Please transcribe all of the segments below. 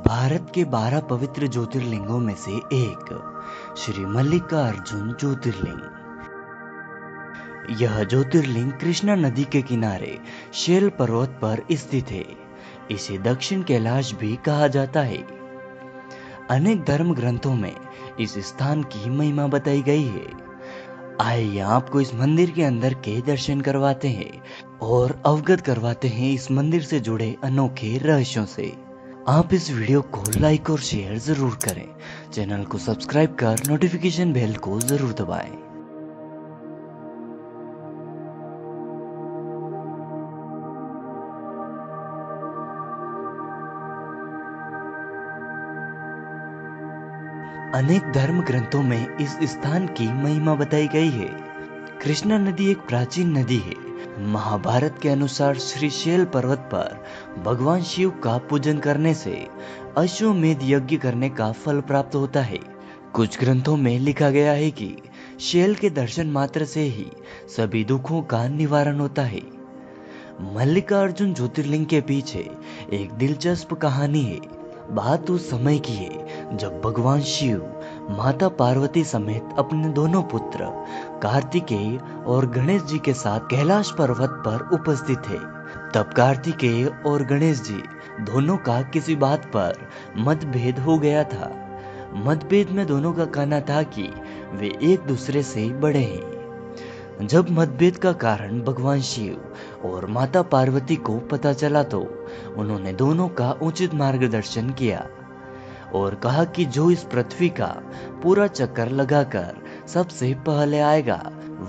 भारत के 12 पवित्र ज्योतिर्लिंगों में से एक श्री मल्लिकार्जुन ज्योतिर्लिंग। यह ज्योतिर्लिंग कृष्णा नदी के किनारे शैल पर्वत पर स्थित है। इसे दक्षिण कैलाश भी कहा जाता है। अनेक धर्म ग्रंथों में इस स्थान की महिमा बताई गई है। आइए आपको इस मंदिर के अंदर के दर्शन करवाते हैं और अवगत करवाते हैं इस मंदिर से जुड़े अनोखे रहस्यों से। आप इस वीडियो को लाइक और शेयर जरूर करें। चैनल को सब्सक्राइब कर नोटिफिकेशन बेल को जरूर दबाएं। अनेक धर्म ग्रंथों में इस स्थान की महिमा बताई गई है। कृष्णा नदी एक प्राचीन नदी है। महाभारत के अनुसार श्री शैल पर्वत पर भगवान शिव का पूजन करने से अश्वमेध यज्ञ करने का फल प्राप्त होता है। कुछ ग्रंथों में लिखा गया है कि शैल के दर्शन मात्र से ही सभी दुखों का निवारण होता है। मल्लिकार्जुन ज्योतिर्लिंग के पीछे एक दिलचस्प कहानी है। बात उस समय की है जब भगवान शिव माता पार्वती समेत अपने दोनों पुत्र कार्तिकेय और गणेश जी के साथ कैलाश पर्वत पर उपस्थित थे। तब कार्तिकेय और गणेश जी दोनों का किसी बात पर मतभेद हो गया था। मतभेद में दोनों का कहना था कि वे एक दूसरे से बड़े हैं। जब मतभेद का कारण भगवान शिव और माता पार्वती को पता चला तो उन्होंने दोनों का उचित मार्गदर्शन किया और कहा कि जो इस पृथ्वी का पूरा चक्कर लगाकर सबसे पहले आएगा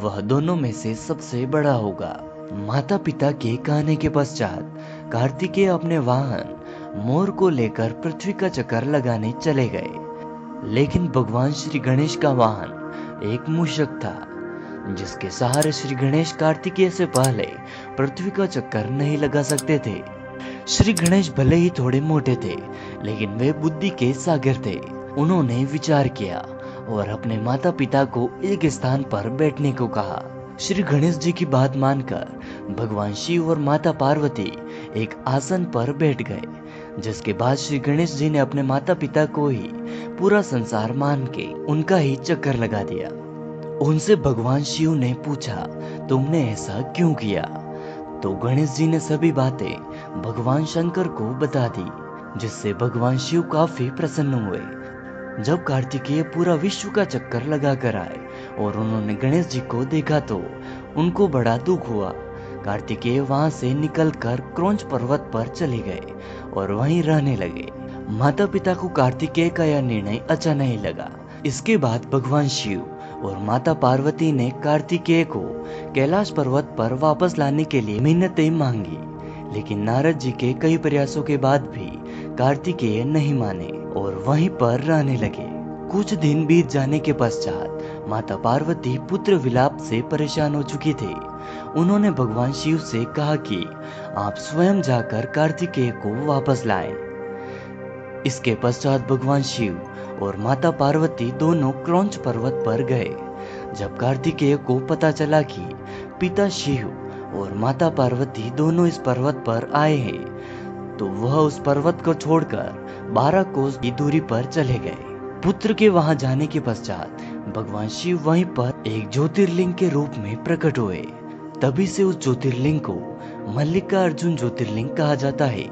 वह दोनों में से सबसे बड़ा होगा। माता पिता के कहने के पश्चात कार्तिकेय अपने वाहन मोर को लेकर पृथ्वी का चक्कर लगाने चले गए। लेकिन भगवान श्री गणेश का वाहन एक मूषक था, जिसके सहारे श्री गणेश कार्तिकेय से पहले पृथ्वी का चक्कर नहीं लगा सकते थे। श्री गणेश भले ही थोड़े मोटे थे, लेकिन वे बुद्धि के सागर थे। उन्होंने विचार किया और अपने माता पिता को एक स्थान पर बैठने को कहा। श्री गणेश जी की बात मानकर भगवान शिव और माता पार्वती एक आसन पर बैठ गए, जिसके बाद श्री गणेश जी ने अपने माता पिता को ही पूरा संसार मान के उनका ही चक्कर लगा दिया। उनसे भगवान शिव ने पूछा, तुमने ऐसा क्यों किया? तो गणेश जी ने सभी बातें भगवान शंकर को बता दी, जिससे भगवान शिव काफी प्रसन्न हुए। जब कार्तिकेय पूरा विश्व का चक्कर लगा कर आए और उन्होंने गणेश जी को देखा तो उनको बड़ा दुख हुआ। कार्तिकेय वहां से निकलकर क्रौंच पर्वत पर चले गए और वहीं रहने लगे। माता पिता को कार्तिकेय का यह निर्णय अच्छा नहीं लगा। इसके बाद भगवान शिव और माता पार्वती ने कार्तिकेय को कैलाश पर्वत पर वापस लाने के लिए मिन्नतें मांगी, लेकिन नारद जी के कई प्रयासों के बाद भी कार्तिकेय नहीं माने और वहीं पर रहने लगे। कुछ दिन बीत जाने के पश्चात माता पार्वती पुत्र विलाप से परेशान हो चुकी थी। उन्होंने भगवान शिव से कहा कि आप स्वयं जाकर कार्तिकेय को वापस लाएं। इसके पश्चात भगवान शिव और माता पार्वती दोनों क्रौंच पर्वत पर गए। जब कार्तिकेय को पता चला कि पिता शिव और माता पार्वती दोनों इस पर्वत पर आए हैं, तो वह उस पर्वत को छोड़कर 12 कोस की दूरी पर चले गए। पुत्र के वहां जाने के पश्चात भगवान शिव वहीं पर एक ज्योतिर्लिंग के रूप में प्रकट हुए। तभी से उस ज्योतिर्लिंग को मल्लिकार्जुन ज्योतिर्लिंग कहा जाता है,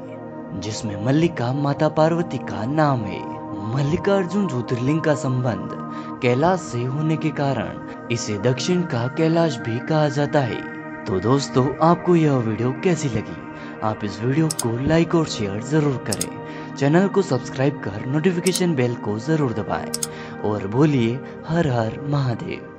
जिसमें मल्लिका माता पार्वती का नाम है। मल्लिकार्जुन ज्योतिर्लिंग का संबंध कैलाश से होने के कारण इसे दक्षिण का कैलाश भी कहा जाता है। तो दोस्तों, आपको यह वीडियो कैसी लगी? आप इस वीडियो को लाइक और शेयर जरूर करें। चैनल को सब्सक्राइब कर नोटिफिकेशन बेल को जरूर दबाएं और बोलिए हर हर महादेव।